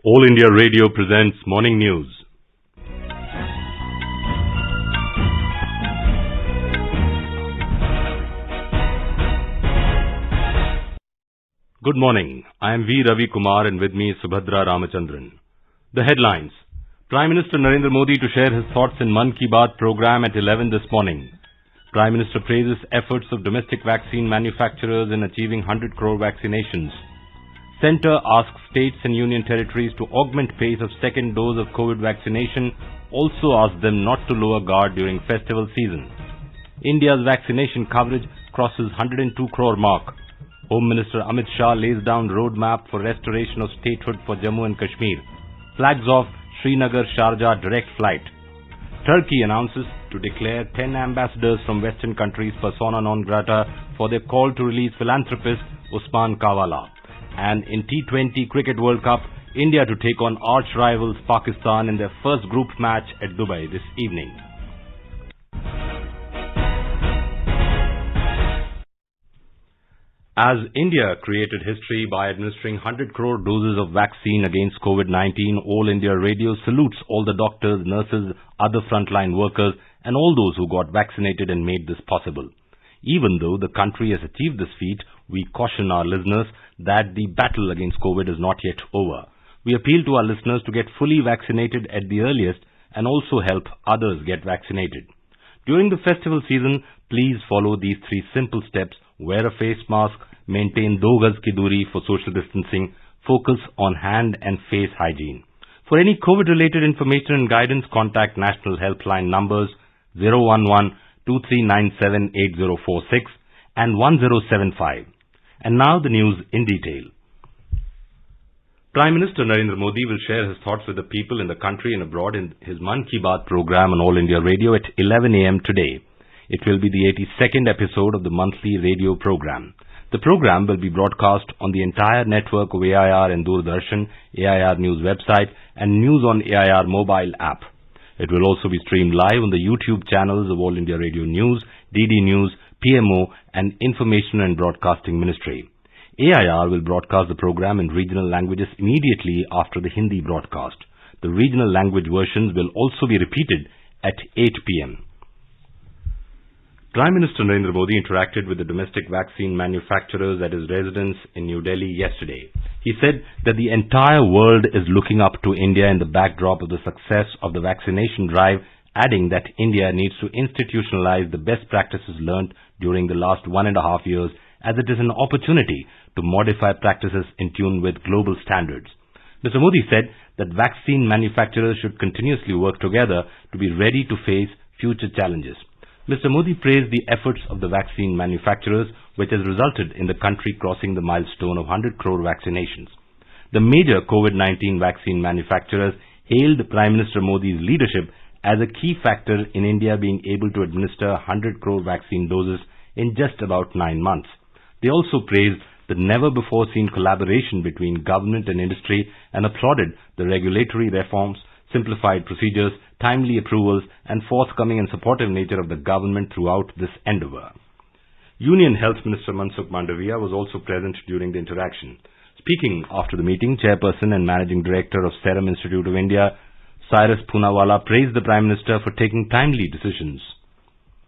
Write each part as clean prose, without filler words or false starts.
All India Radio presents Morning News. Good morning. I am V. Ravi Kumar and with me is Subhadra Ramachandran. The headlines. Prime Minister Narendra Modi to share his thoughts in Mann Ki Baat program at 11 this morning. Prime Minister praises efforts of domestic vaccine manufacturers in achieving 100 crore vaccinations. Centre asks states and union territories to augment pace of second dose of COVID vaccination, also asks them not to lower guard during festival season. India's vaccination coverage crosses 102 crore mark. Home Minister Amit Shah lays down roadmap for restoration of statehood for Jammu and Kashmir. Flags off Srinagar-Sharjah direct flight. Turkey announces to declare 10 ambassadors from Western countries persona non grata for their call to release philanthropist Usman Kavala. And in T20 Cricket World Cup, India to take on arch rivals Pakistan in their first group match at Dubai this evening. As India created history by administering 100 crore doses of vaccine against COVID-19, All India Radio salutes all the doctors, nurses, other frontline workers and all those who got vaccinated and made this possible. Even though the country has achieved this feat, we caution our listeners that the battle against COVID is not yet over. We appeal to our listeners to get fully vaccinated at the earliest and also help others get vaccinated. During the festival season, please follow these 3 simple steps. Wear a face mask, maintain 2 gaz ki duri for social distancing, focus on hand and face hygiene. For any COVID-related information and guidance, contact National Helpline numbers 011-2397-8046 and 1075. And now the news in detail. Prime Minister Narendra Modi will share his thoughts with the people in the country and abroad in his Mann Ki Baat program on All India Radio at 11 a.m. today. It will be the 82nd episode of the monthly radio program. The program will be broadcast on the entire network of AIR and Doordarshan, AIR News website and News on AIR mobile app. It will also be streamed live on the YouTube channels of All India Radio News, DD News, PMO and Information and Broadcasting Ministry. AIR will broadcast the program in regional languages immediately after the Hindi broadcast. The regional language versions will also be repeated at 8 p.m. Prime Minister Narendra Modi interacted with the domestic vaccine manufacturers at his residence in New Delhi yesterday. He said that the entire world is looking up to India in the backdrop of the success of the vaccination drive, adding that India needs to institutionalize the best practices learnt during the last 1.5 years, as it is an opportunity to modify practices in tune with global standards. Mr. Modi said that vaccine manufacturers should continuously work together to be ready to face future challenges. Mr. Modi praised the efforts of the vaccine manufacturers, which has resulted in the country crossing the milestone of 100 crore vaccinations. The major COVID-19 vaccine manufacturers hailed Prime Minister Modi's leadership as a key factor in India being able to administer 100 crore vaccine doses in just about 9 months. They also praised the never-before-seen collaboration between government and industry and applauded the regulatory reforms, simplified procedures, timely approvals and forthcoming and supportive nature of the government throughout this endeavour. Union Health Minister Mansukh Mandaviya was also present during the interaction. Speaking after the meeting, Chairperson and Managing Director of Serum Institute of India, Cyrus Poonawalla, praised the Prime Minister for taking timely decisions.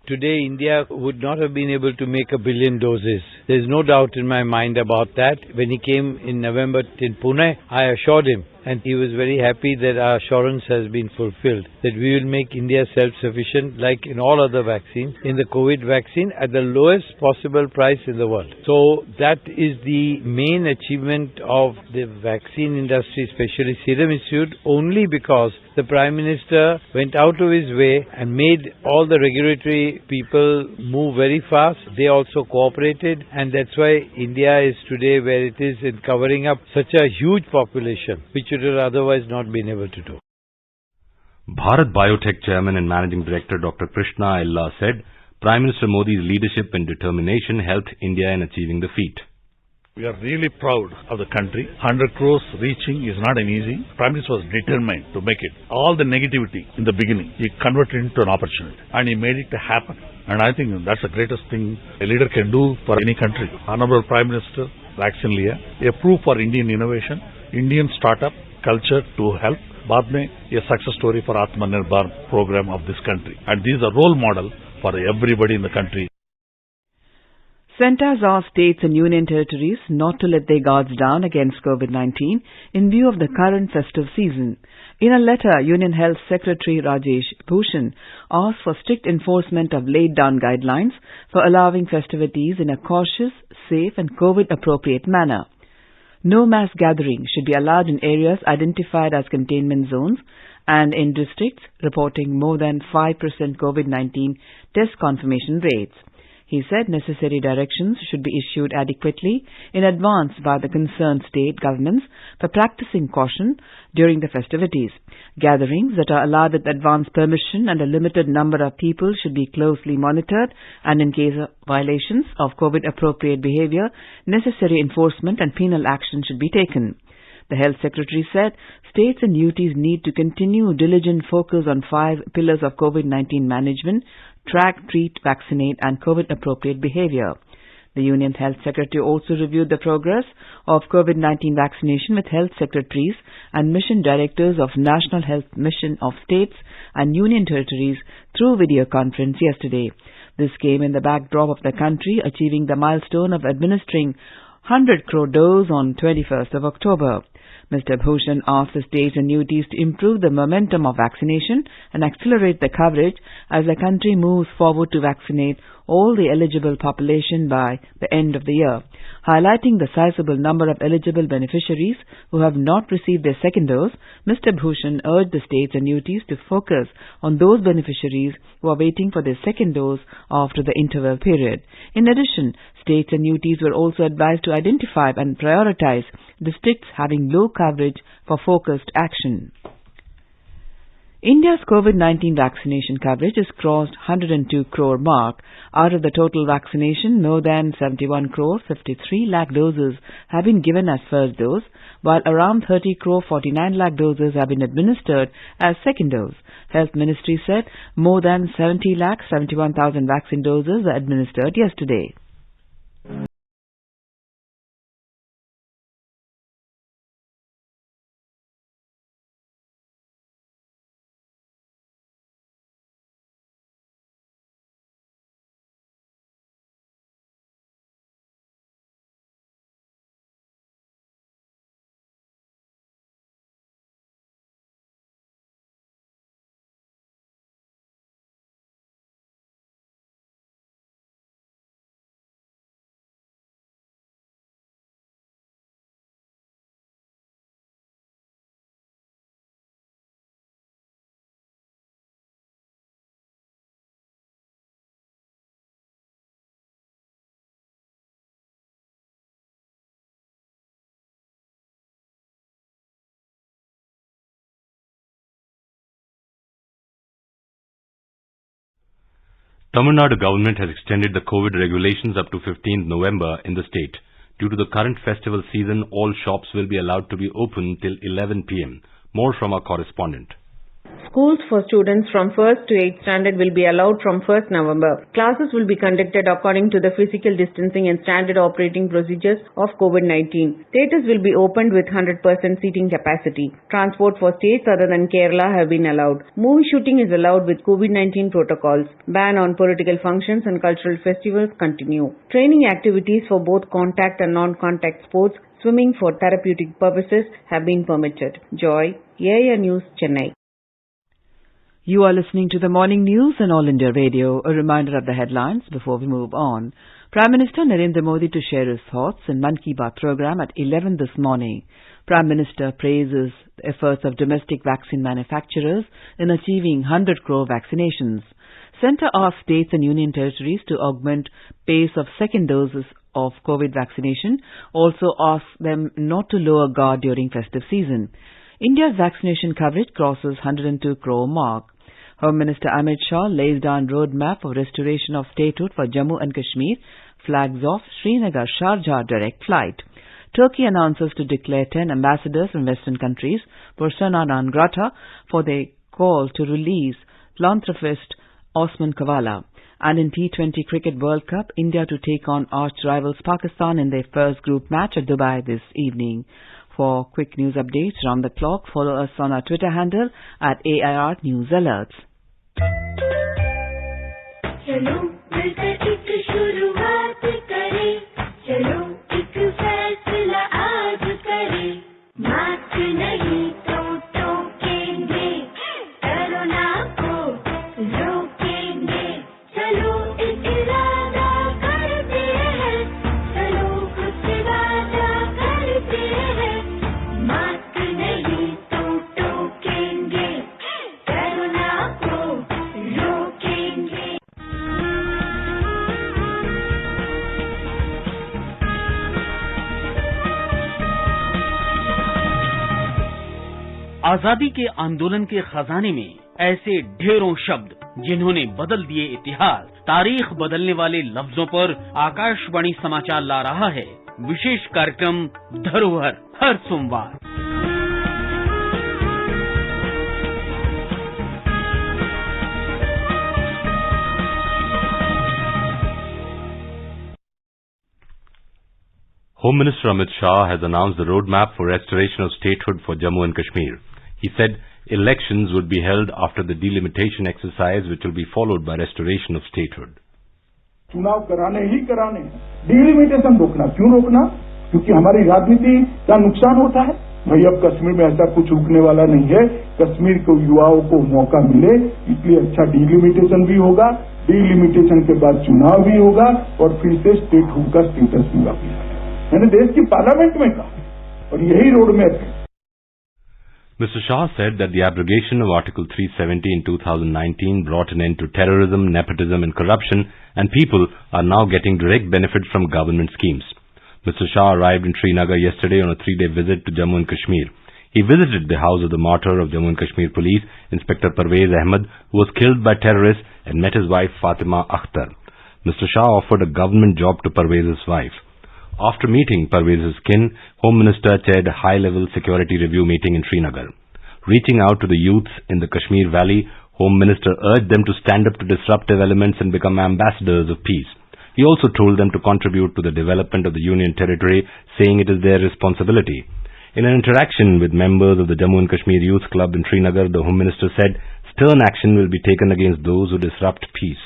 Today, India would not have been able to make 1 billion doses. There is no doubt in my mind about that. When he came in November in Pune, I assured him, and he was very happy that our assurance has been fulfilled, that we will make India self-sufficient like in all other vaccines, in the COVID vaccine at the lowest possible price in the world. So that is the main achievement of the vaccine industry, especially Serum Institute, only because the Prime Minister went out of his way and made all the regulatory people move very fast. They also cooperated, and that's why India is today where it is in covering up such a huge population, which it would otherwise not been able to do. Bharat Biotech Chairman and Managing Director Dr. Krishna Ella said Prime Minister Modi's leadership and determination helped India in achieving the feat. We are really proud of the country. 100 crores reaching is not an easy. Prime Minister was determined to make it. All the negativity in the beginning, he converted into an opportunity and he made it to happen. And I think that's the greatest thing a leader can do for any country. Honorable Prime Minister, Vaccine Liya, a proof for Indian innovation, Indian startup, culture to help. बाद में ये success story for Atmanirbhar program of this country. And these are role model for everybody in the country. Centre has asked states and union territories not to let their guards down against COVID-19 in view of the current festive season. In a letter, Union Health Secretary Rajesh Bhushan asked for strict enforcement of laid-down guidelines for allowing festivities in a cautious, safe and COVID-appropriate manner. No mass gathering should be allowed in areas identified as containment zones and in districts reporting more than 5% COVID-19 test confirmation rates. He said necessary directions should be issued adequately in advance by the concerned state governments for practicing caution during the festivities. Gatherings that are allowed with advance permission and a limited number of people should be closely monitored, and in case of violations of COVID-appropriate behavior, necessary enforcement and penal action should be taken. The Health Secretary said states and UTs need to continue diligent focus on 5 pillars of COVID-19 management: track, treat, vaccinate and COVID-appropriate behavior. The Union Health Secretary also reviewed the progress of COVID-19 vaccination with health secretaries and mission directors of National Health Mission of states and union territories through video conference yesterday. This came in the backdrop of the country achieving the milestone of administering 100 crore doses on 21st of October. Mr. Bhushan asked the states and UTs to improve the momentum of vaccination and accelerate the coverage as the country moves forward to vaccinate all the eligible population by the end of the year. Highlighting the sizable number of eligible beneficiaries who have not received their second dose, Mr. Bhushan urged the states and UTs to focus on those beneficiaries who are waiting for their second dose after the interval period. In addition, states and UTs were also advised to identify and prioritize districts having low coverage for focused action. India's COVID-19 vaccination coverage has crossed 102 crore mark. Out of the total vaccination, more than 71 crore 53 lakh doses have been given as first dose, while around 30 crore 49 lakh doses have been administered as second dose. Health Ministry said more than 70 lakh 71,000 vaccine doses were administered yesterday. Tamil Nadu government has extended the COVID regulations up to 15th November in the state. Due to the current festival season, all shops will be allowed to be open till 11 p.m. More from our correspondent. Schools for students from 1st to 8th standard will be allowed from 1st November. Classes will be conducted according to the physical distancing and standard operating procedures of COVID-19. Theatres will be opened with 100% seating capacity. Transport for states other than Kerala have been allowed. Movie shooting is allowed with COVID-19 protocols. Ban on political functions and cultural festivals continue. Training activities for both contact and non-contact sports, swimming for therapeutic purposes have been permitted. Joy, AIR News, Chennai. You are listening to the Morning News on All India Radio. A reminder of the headlines before we move on. Prime Minister Narendra Modi to share his thoughts in Mann Ki Baat program at 11 this morning. Prime Minister praises the efforts of domestic vaccine manufacturers in achieving 100 crore vaccinations. Centre asked states and union territories to augment pace of second doses of COVID vaccination. Also asked them not to lower guard during festive season. India's vaccination coverage crosses 102 crore mark. Home Minister Amit Shah lays down roadmap of restoration of statehood for Jammu and Kashmir, flags off Srinagar-Sharjah direct flight. Turkey announces to declare 10 ambassadors from Western countries persona non grata for their call to release philanthropist Osman Kavala. And in T20 Cricket World Cup, India to take on arch rivals Pakistan in their first group match at Dubai this evening. For quick news updates around the clock, follow us on our Twitter handle at AIR News Alerts. चलो मिलकर एक शुरुआत करें, चलो एक फैसला आज करें, मास्क नहीं तो टोकेंगे, कोरोना को रोकेंगे, चलो एक इरादा करते हैं, चलो कुछ वादा करते हैं, मास्क नहीं तो टोकेंगे, कोरोना को रोकेंगे। आजादी के आंदोलन के खजाने में ऐसे ढेरों शब्द जिन्होंने बदल दिए इतिहास। तारीख बदलने वाले लफ्जों पर आकाशवाणी समाचार ला रहा है विशेष कार्यक्रम धरोहर हर सोमवार। Home Minister Amit Shah has announced the roadmap for restoration of statehood for Jammu and Kashmir. He said elections would be held after the delimitation exercise, which will be followed by restoration of statehood. चुनाव कराने ही कराने, delimitation रोकना। क्यों रोकना? क्योंकि हमारी राजनीति का नुकसान होता है। भाई अब कश्मीर में ऐसा कुछ रुकने वाला नहीं है। कश्मीर के युवाओं को मौका मिले, इसलिए अच्छा डिलिमिटेशन भी होगा। डिलिमिटेशन के बाद चुनाव भी होगा और फिर से स्टेटहुड का स्टेटस भी वापिस आएगा। मैंने देश की पार्लियामेंट में कहा और यही रोड मैप है। Mr. Shah said that the abrogation of Article 370 in 2019 brought an end to terrorism, nepotism and corruption, and people are now getting direct benefit from government schemes. Mr. Shah arrived in Srinagar yesterday on a 3-day visit to Jammu and Kashmir. He visited the house of the martyr of Jammu and Kashmir Police, Inspector Parvez Ahmed, who was killed by terrorists, and met his wife Fatima Akhtar. Mr. Shah offered a government job to Parvez's wife. After meeting Parvez's kin, Home Minister chaired a high-level security review meeting in Srinagar. Reaching out to the youths in the Kashmir Valley, Home Minister urged them to stand up to disruptive elements and become ambassadors of peace. He also told them to contribute to the development of the Union Territory, saying it is their responsibility. In an interaction with members of the Jammu and Kashmir Youth Club in Srinagar, the Home Minister said stern action will be taken against those who disrupt peace.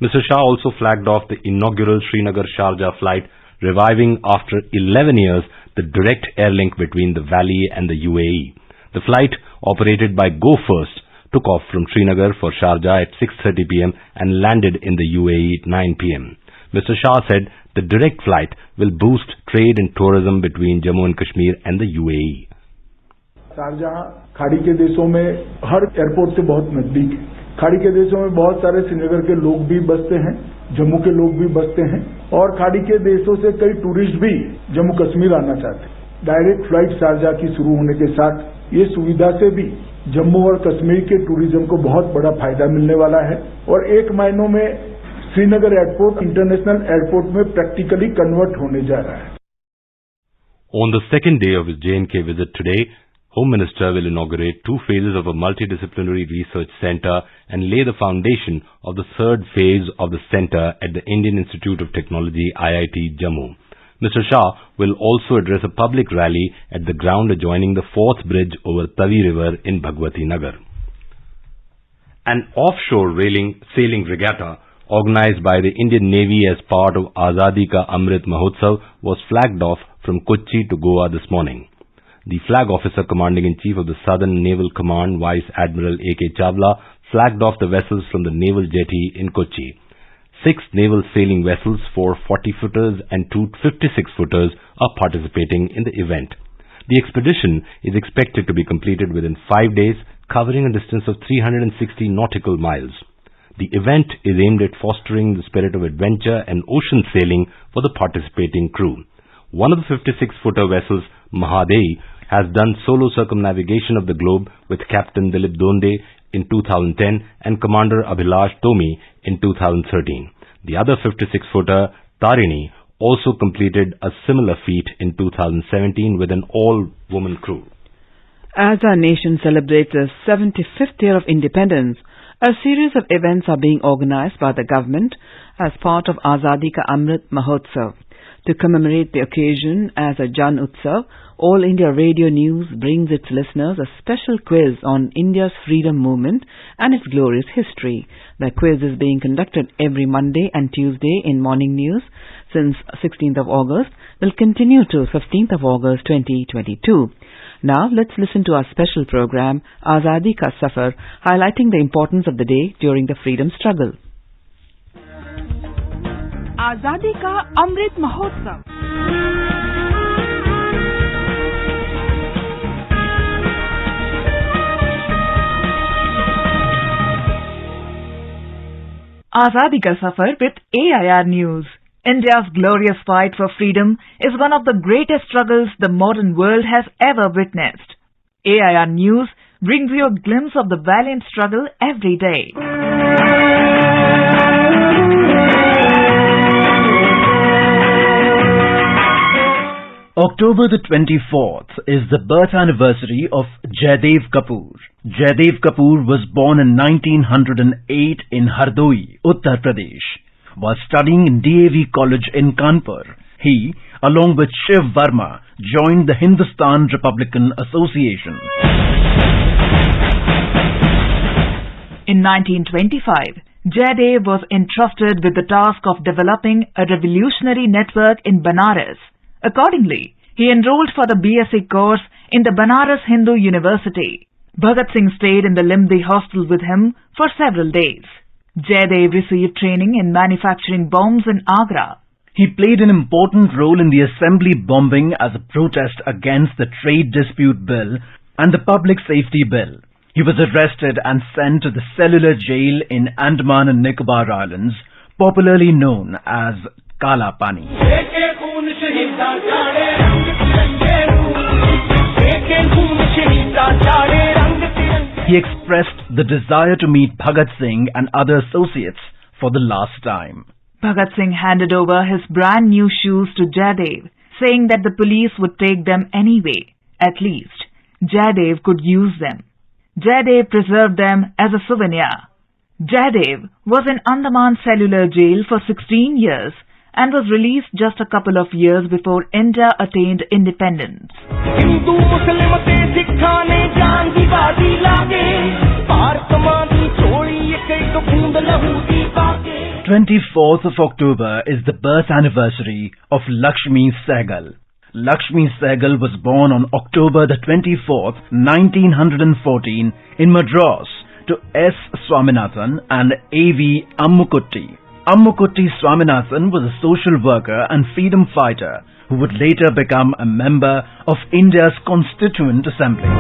Mr. Shah also flagged off the inaugural Srinagar-Sharjah flight, reviving after 11 years the direct air link between the valley and the UAE. The flight, operated by Go First, took off from Srinagar for Sharjah at 6:30 p.m. and landed in the UAE at 9 p.m. Mr. Shah said the direct flight will boost trade and tourism between Jammu and Kashmir and the UAE. Sharjah खाड़ी के देशों में हर airport से बहुत नजदीक है। खाड़ी के देशों में बहुत सारे श्रीनगर के लोग भी बसते हैं, जम्मू के लोग भी बसते हैं और खाड़ी के देशों से कई टूरिस्ट भी जम्मू कश्मीर आना चाहते हैं। डायरेक्ट फ्लाइट शारजाह की शुरू होने के साथ ये सुविधा से भी जम्मू और कश्मीर के टूरिज्म को बहुत बड़ा फायदा मिलने वाला है और एक महीनों में श्रीनगर एयरपोर्ट इंटरनेशनल एयरपोर्ट में प्रैक्टिकली कन्वर्ट होने जा रहा है। On the second day of his J&K visit today, Home Minister will inaugurate 2 phases of a multidisciplinary research center and lay the foundation of the 3rd phase of the center at the Indian Institute of Technology, IIT Jammu. Mr. Shah will also address a public rally at the ground adjoining the 4th bridge over Tavi River in Bhagwati Nagar. An offshore sailing regatta organized by the Indian Navy as part of Azadi Ka Amrit Mahotsav was flagged off from Kochi to Goa this morning. The flag officer commanding-in-chief of the Southern Naval Command, Vice Admiral A.K. Chavla, flagged off the vessels from the naval jetty in Kochi. 6 naval sailing vessels, 4 40-footers and 2 56-footers are participating in the event. The expedition is expected to be completed within 5 days, covering a distance of 360 nautical miles. The event is aimed at fostering the spirit of adventure and ocean sailing for the participating crew. One of the 56-footer vessels, Mahadei, has done solo circumnavigation of the globe with Captain Dilip Donde in 2010 and Commander Abhilash Tomi in 2013. The other 56-footer, Tarini, also completed a similar feat in 2017 with an all-woman crew. As our nation celebrates its 75th year of independence, a series of events are being organized by the government as part of Azadi Ka Amrit Mahotsav. To commemorate the occasion as a Jan Utsav, All India Radio News brings its listeners a special quiz on India's freedom movement and its glorious history. The quiz is being conducted every Monday and Tuesday in morning news since 16th of August, will continue to 15th of August 2022. Now let's listen to our special program, Azadi Ka Safar, highlighting the importance of the day during the freedom struggle. आजादी का Amrit Mahotsav. Azadi Ka Safar with AIR News. India's glorious fight for freedom is one of the greatest struggles the modern world has ever witnessed. AIR News brings you a glimpse of the valiant struggle every day. October the 24th is the birth anniversary of Jaidev Kapoor. Jaidev Kapoor was born in 1908 in Hardoi, Uttar Pradesh. While studying in DAV College in Kanpur, he, along with Shiv Varma, joined the Hindustan Republican Association. In 1925, Jaidev was entrusted with the task of developing a revolutionary network in Banaras. Accordingly, he enrolled for the BSc course in the Banaras Hindu University. Bhagat Singh stayed in the Limdi hostel with him for several days. Jaidev received training in manufacturing bombs in Agra. He played an important role in the assembly bombing as a protest against the Trade Dispute Bill and the Public Safety Bill. He was arrested and sent to the cellular jail in Andaman and Nicobar Islands, popularly known as Kala Pani. He expressed the desire to meet Bhagat Singh and other associates for the last time. Bhagat Singh handed over his brand new shoes to Jaidev, saying that the police would take them anyway. At least, Jaidev could use them. Jaidev preserved them as a souvenir. Jaidev was in Andaman Cellular Jail for 16 years and was released just a couple of years before India attained independence. 24th of October is the birth anniversary of Lakshmi Sehgal. Lakshmi Sehgal was born on October the 24th, 1914 in Madras to S. Swaminathan and A.V. Ammukutty. Ammukutty Swaminathan was a social worker and freedom fighter who would later become a member of India's Constituent Assembly.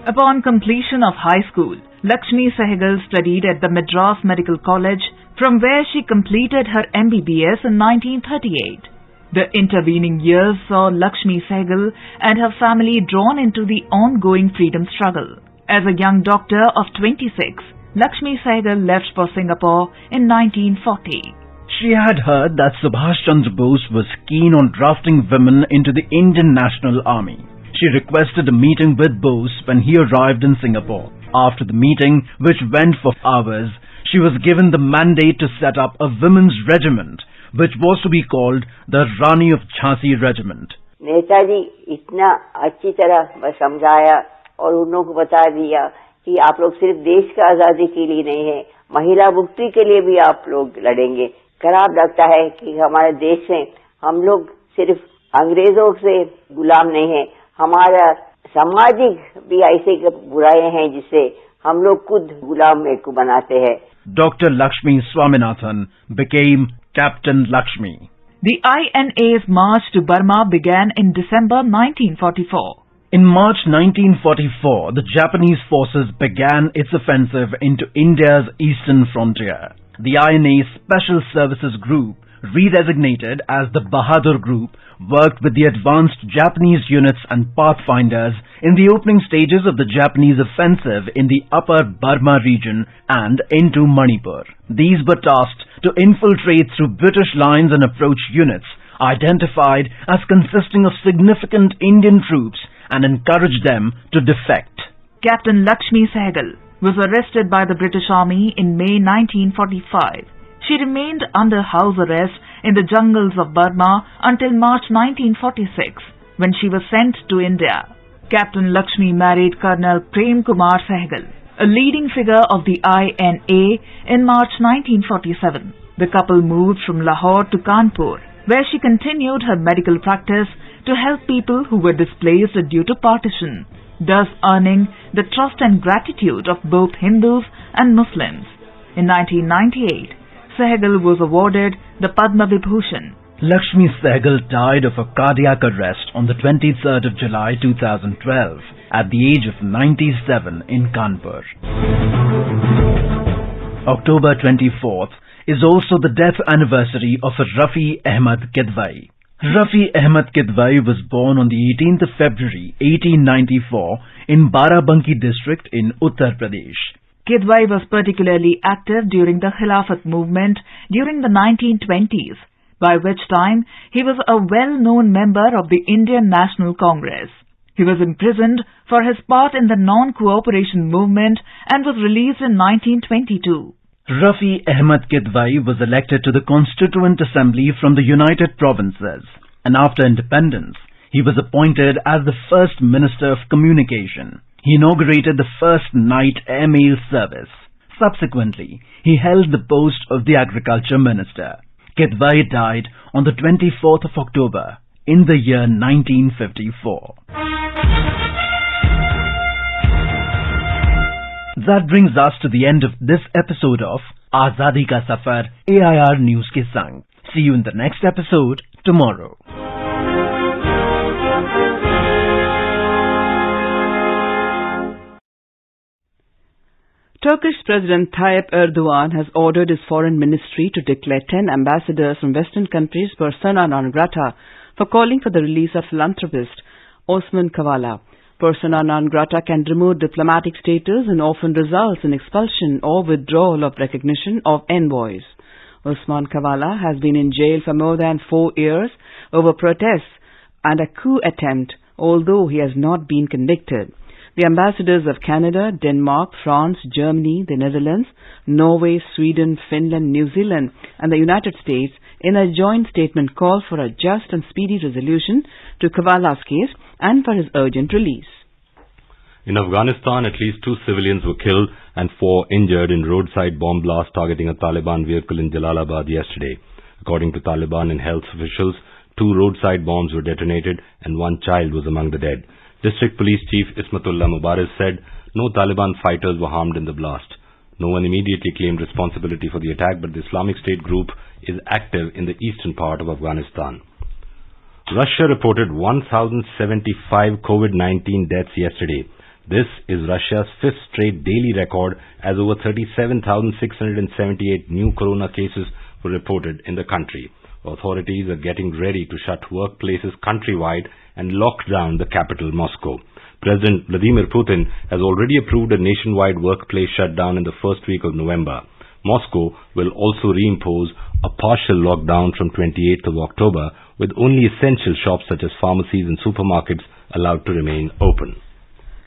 Upon completion of high school, Lakshmi Sehgal studied at the Madras Medical College, from where she completed her MBBS in 1938. The intervening years saw Lakshmi Sehgal and her family drawn into the ongoing freedom struggle. As a young doctor of 26, Lakshmi Sehgal left for Singapore in 1940. She had heard that Subhash Chandra Bose was keen on drafting women into the Indian National Army. She requested a meeting with Bose when he arrived in Singapore. After the meeting, which went for hours, she was given the mandate to set up a women's regiment, which was to be called the Rani of Jhansi Regiment. Netaji इतना अच्छी तरह समझाया और उन लोगों को बता दिया कि आप लोग सिर्फ देश का आजादी के लिए नहीं है, महिला मुक्ति के लिए भी आप लोग लड़ेंगे। खराब लगता है कि हमारे देश में हम लोग सिर्फ अंग्रेजों से गुलाम नहीं है, हमारा सामाजिक भी ऐसे बुराइयां हैं जिससे हम लोग खुद गुलाम को बनाते हैं. Dr. Lakshmi Swaminathan became Captain Lakshmi. The INA's march to Burma began in December 1944. In March 1944, the Japanese forces began its offensive into India's eastern frontier. The INA Special Services Group, redesignated as the Bahadur Group, worked with the advanced Japanese units and pathfinders in the opening stages of the Japanese offensive in the upper Burma region and into Manipur. These were tasked to infiltrate through British lines and approach units identified as consisting of significant Indian troops and encourage them to defect. Captain Lakshmi Sehgal was arrested by the British Army in May 1945. She remained under house arrest in the jungles of Burma until March 1946, when she was sent to India. Captain Lakshmi married Colonel Prem Kumar Sehgal, a leading figure of the INA, in March 1947. The couple moved from Lahore to Kanpur, where she continued her medical practice to help people who were displaced due to partition, thus earning the trust and gratitude of both Hindus and Muslims. In 1998, Sehgal was awarded the Padma Vibhushan. Lakshmi Sehgal died of a cardiac arrest on the 23rd of July 2012 at the age of 97 in Kanpur. October 24th is also the death anniversary of Rafi Ahmad Kidwai. Rafi Ahmad Kidwai was born on the 18th of February 1894 in Barabanki district in Uttar Pradesh. Kidwai was particularly active during the Khilafat movement during the 1920s, by which time he was a well-known member of the Indian National Congress. He was imprisoned for his part in the non-cooperation movement and was released in 1922. Rafi Ahmad Kidwai was elected to the Constituent Assembly from the United Provinces, and after independence, he was appointed as the first Minister of Communication. He inaugurated the first night airmail service. Subsequently, he held the post of the Agriculture Minister. Kidwai died on the 24th of October in the year 1954. That brings us to the end of this episode of Azadi Ka Safar AIR News ke Sang. See you in the next episode tomorrow. Turkish President Tayyip Erdogan has ordered his foreign ministry to declare 10 ambassadors from Western countries persona non grata for calling for the release of philanthropist Osman Kavala. Persona non grata can remove diplomatic status and often results in expulsion or withdrawal of recognition of envoys. Osman Kavala has been in jail for more than 4 years over protests and a coup attempt, although he has not been convicted. The ambassadors of Canada, Denmark, France, Germany, the Netherlands, Norway, Sweden, Finland, New Zealand and the United States in a joint statement call for a just and speedy resolution to Kavala's case and for his urgent release. In Afghanistan, at least 2 civilians were killed and 4 injured in roadside bomb blast targeting a Taliban vehicle in Jalalabad yesterday. According to Taliban and health officials, 2 roadside bombs were detonated and 1 child was among the dead. District Police Chief Ismatullah Mubarak said no Taliban fighters were harmed in the blast. No one immediately claimed responsibility for the attack, but the Islamic State group is active in the eastern part of Afghanistan. Russia reported 1,075 COVID-19 deaths yesterday. This is Russia's 5th straight daily record, as over 37,678 new corona cases were reported in the country. Authorities are getting ready to shut workplaces countrywide and lock down the capital, Moscow. President Vladimir Putin has already approved a nationwide workplace shutdown in the first week of November. Moscow will also reimpose a partial lockdown from 28th of October, with only essential shops such as pharmacies and supermarkets allowed to remain open.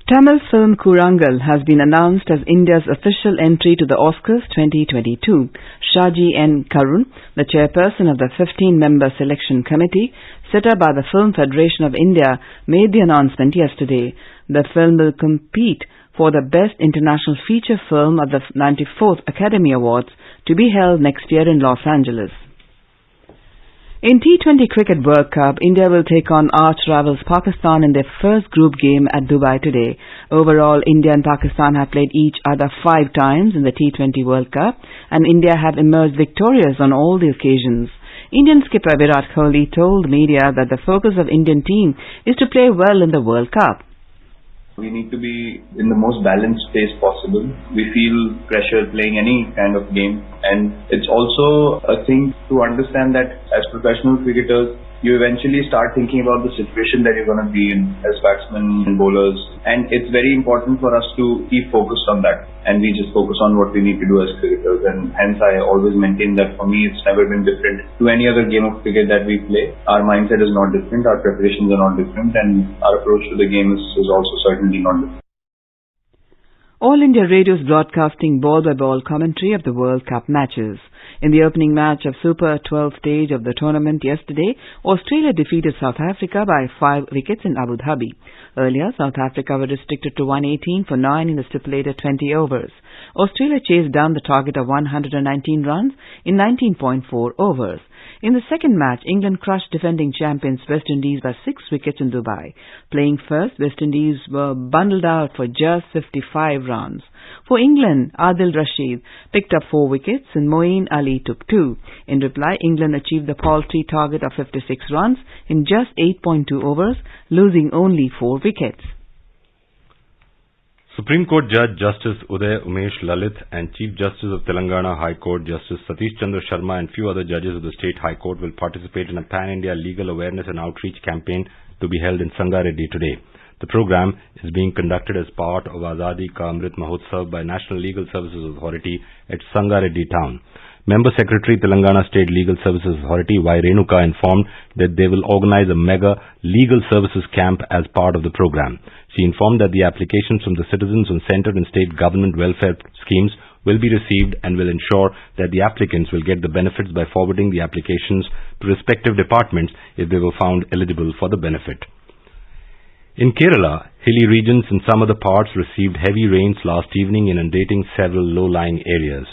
Tamil film Kurangal has been announced as India's official entry to the Oscars 2022. Shaji N. Karun, the chairperson of the 15-member selection committee set up by the Film Federation of India, made the announcement yesterday. The film will compete for the Best International Feature Film at the 94th Academy Awards, to be held next year in Los Angeles. In T20 Cricket World Cup, India will take on arch rivals Pakistan in their first group game at Dubai today. Overall, India and Pakistan have played each other 5 times in the T20 World Cup, and India have emerged victorious on all the occasions. Indian skipper Virat Kohli told media that the focus of Indian team is to play well in the World Cup. We need to be in the most balanced pace possible. We feel pressure playing any kind of game, and it's also a thing to understand that as professional cricketers, you eventually start thinking about the situation that you're going to be in as batsmen and bowlers, and it's very important for us to keep focused on that, and we just focus on what we need to do as cricketers. And hence I always maintain that for me it's never been different to any other game of cricket that we play. Our mindset is not different, our preparations are not different, and our approach to the game is also certainly not different. All India Radio is broadcasting ball-by-ball commentary of the World Cup matches. In the opening match of Super 12 stage of the tournament yesterday, Australia defeated South Africa by 5 wickets in Abu Dhabi. Earlier, South Africa were restricted to 118 for 9 in the stipulated 20 overs. Australia chased down the target of 119 runs in 19.4 overs. In the second match, England crushed defending champions West Indies by 6 wickets in Dubai. Playing first, West Indies were bundled out for just 55 runs. For England, Adil Rashid picked up 4 wickets and Moeen Ali took 2. In reply, England achieved the paltry target of 56 runs in just 8.2 overs, losing only 4 wickets. Supreme Court Judge Justice Uday Umesh Lalit and Chief Justice of Telangana High Court Justice Satish Chandra Sharma and few other judges of the State High Court will participate in a Pan-India legal awareness and outreach campaign to be held in Sangareddy today. The program is being conducted as part of Azadi Ka Amrit Mahotsav by National Legal Services Authority at Sangareddy town. Member Secretary Telangana State Legal Services Authority Y. Renuka informed that they will organize a mega legal services camp as part of the program. She informed that the applications from the citizens on centre and state government welfare schemes will be received and will ensure that the applicants will get the benefits by forwarding the applications to respective departments if they were found eligible for the benefit. In Kerala, hilly regions and some other parts received heavy rains last evening, inundating several low-lying areas.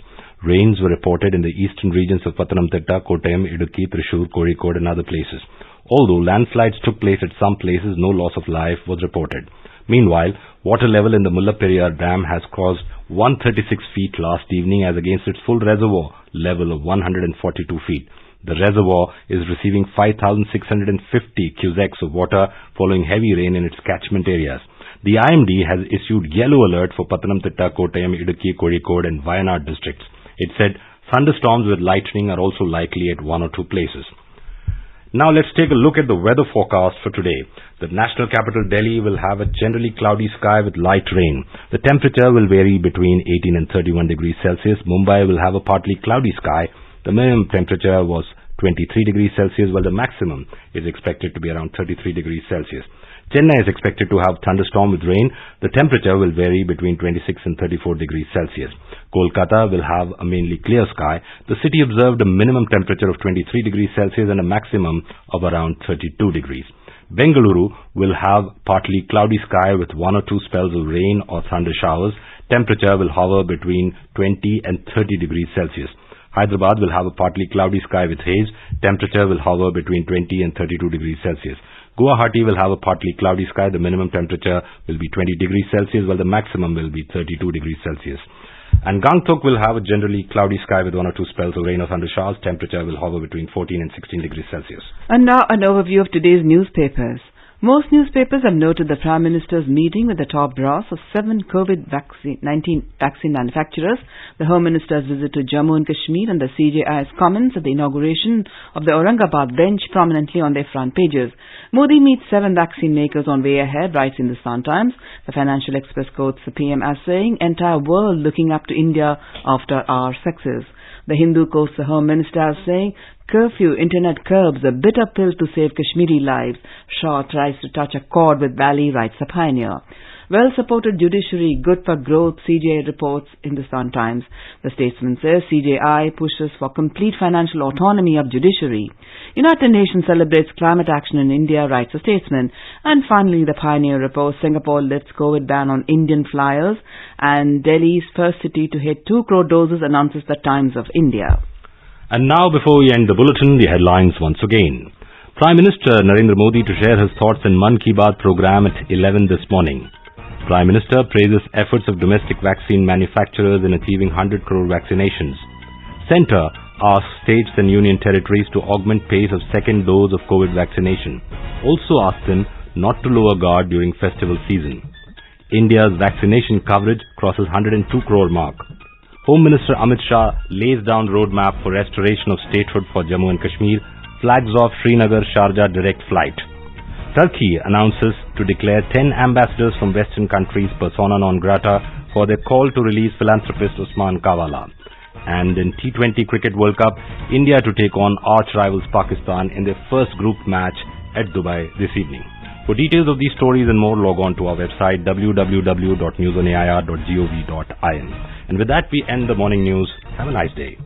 Rains were reported in the eastern regions of Pathanamthitta, Kottayam, Idukki, Thrissur, Kozhikode and other places. Although landslides took place at some places, no loss of life was reported. Meanwhile, water level in the Mullaperiyar Dam has crossed 136 feet last evening as against its full reservoir level of 142 feet. The reservoir is receiving 5,650 cusecs of water following heavy rain in its catchment areas. The IMD has issued yellow alert for Pathanamthitta, Kottayam, Idukki, Kozhikode and Wayanad districts. It said thunderstorms with lightning are also likely at one or two places. Now let's take a look at the weather forecast for today. The national capital Delhi will have a generally cloudy sky with light rain. The temperature will vary between 18 and 31 degrees Celsius. Mumbai will have a partly cloudy sky. The minimum temperature was 23 degrees Celsius while the maximum is expected to be around 33 degrees Celsius. Chennai is expected to have thunderstorm with rain. The temperature will vary between 26 and 34 degrees Celsius. Kolkata will have a mainly clear sky. The city observed a minimum temperature of 23 degrees Celsius and a maximum of around 32 degrees. Bengaluru will have partly cloudy sky with one or two spells of rain or thunder showers. Temperature will hover between 20 and 30 degrees Celsius. Hyderabad will have a partly cloudy sky with haze. Temperature will hover between 20 and 32 degrees Celsius. Guwahati will have a partly cloudy sky. The minimum temperature will be 20 degrees Celsius while the maximum will be 32 degrees Celsius. And Gangtok will have a generally cloudy sky with one or two spells of rain or thunder showers. Temperature will hover between 14 and 16 degrees Celsius. And now an overview of today's newspapers. Most newspapers have noted the Prime Minister's meeting with the top brass of 7 COVID-19 vaccine manufacturers, the Home Minister's visit to Jammu and Kashmir and the CJI's comments at the inauguration of the Aurangabad bench prominently on their front pages. Modi meets 7 vaccine makers on way ahead, writes Hindustan Times. The Financial Express quotes the PM as saying, entire world looking up to India after our success. The Hindu quotes the Home Minister as saying, curfew, internet curbs, a bitter pill to save Kashmiri lives. Shah tries to touch a chord with Valley, writes a Pioneer. Well-supported judiciary, good for growth, CJI reports Hindustan Times. The Statesman says CJI pushes for complete financial autonomy of judiciary. United Nations celebrates climate action in India, writes the Statesman. And finally, the Pioneer reports Singapore lifts COVID ban on Indian flyers and Delhi's first city to hit 2 crore doses announces the Times of India. And now, before we end the bulletin, the headlines once again. Prime Minister Narendra Modi to share his thoughts in Mann Ki Baat program at 11 this morning. Prime Minister praises efforts of domestic vaccine manufacturers in achieving 100 crore vaccinations. Centre asks states and union territories to augment pace of second dose of COVID vaccination. Also asked them not to lower guard during festival season. India's vaccination coverage crosses 102 crore mark. Home Minister Amit Shah lays down roadmap for restoration of statehood for Jammu and Kashmir, flags off Srinagar-Sharjah direct flight. Turkey announces to declare 10 ambassadors from Western countries persona non grata for their call to release philanthropist Usman Kavala. And in T20 Cricket World Cup, India to take on arch rivals Pakistan in their first group match at Dubai this evening. For details of these stories and more, log on to our website www.newsonair.gov.in. And with that, we end the morning news. Have a nice day.